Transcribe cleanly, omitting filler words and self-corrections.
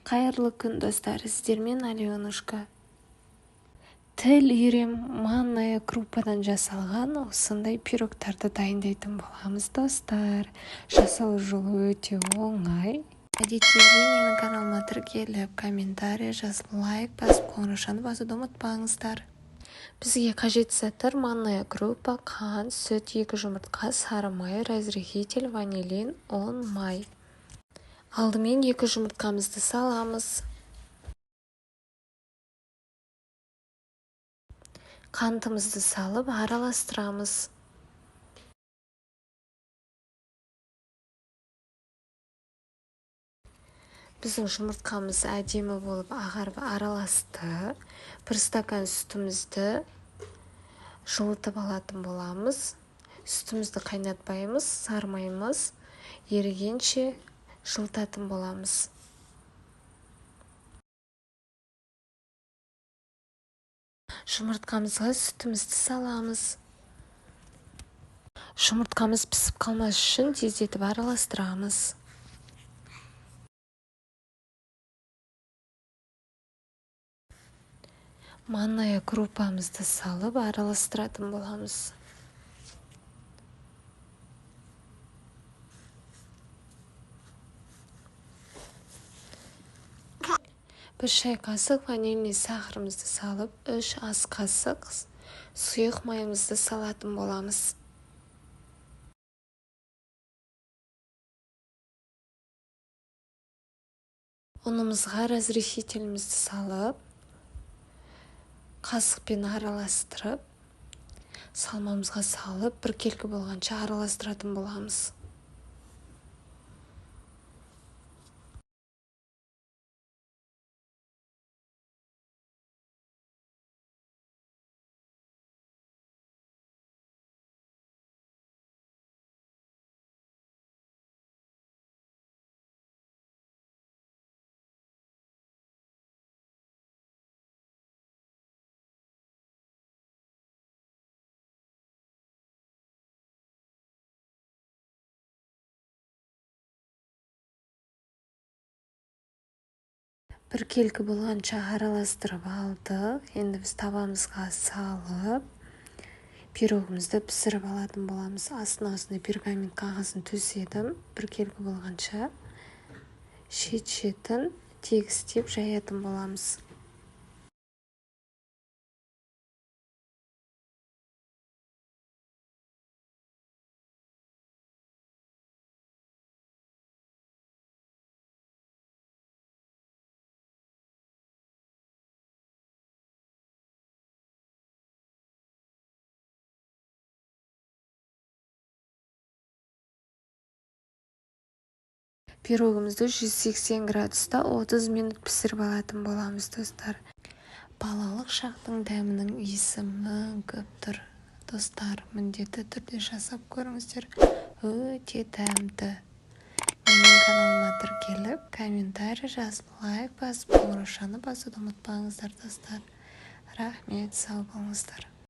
Қайырлы күн, достар. Сіздермен Аленушка. Тіл үйрем манная крупадан жасалған осындай пирогтарды дайындайтын боламыз, достар. Жасалу жолы өте оңай. Әдеттегідей менің каналыма тіркеліп, комментарий жазып, лайк басып, қоңыраушаны басуды ұмытпаңыздар. Бізге қажет заттар: манная крупа, қант, сүт, 2 жұмыртқа, сары май, разрыхитель, ванилин, ұн, май. Алдымен 2 жұмыртқамызды саламыз. Қантымызды салып араластырамыз. Біздің жұмыртқамыз әдемі болып ағарып араласты. 1 стакан сүтімізді жылытып алатын боламыз. Сүтімізді қайнатпаймыз, сармаймыз, ерігенше жылытатын боламыз. Жұмыртқамызға сүтімізді саламыз. Жұмыртқамыз пісіп қалмас үшін тездетіп араластырамыз. Манная крупамызды салып араластыратын боламыз. Bir шай қасық ванильный сахарымызды салып, 3 ас қасық сұйық майымызды салатын боламыз. Ұнымызға разрыхителімізді салып, қасықпен араластырып, салмамызға салып, біркелкі болғанша араластыратын боламыз. Біркелкі болғанша араластырып алдық. Енді біз табамызға салып, пирогымызды пісіріп алатын боламыз. Астына осындай пергамент қағазын төседім. Біркелкі болғанша шет-шетін тегістеп жаятын боламыз. Пирогымызды 180 градуста 30 минут пісіріп алатын боламыз, достар. Балалық шақтың дәмінің иісі мүңкіп тұр. Достар, міндетті түрде жасап көріңіздер. Өте дәмді. Менің каналыма тіркеліп, комментарий жазып, лайк басып, қоңыраушаны басуды ұмытпаңыздар, достар. Рахмет, сау болыңыздар.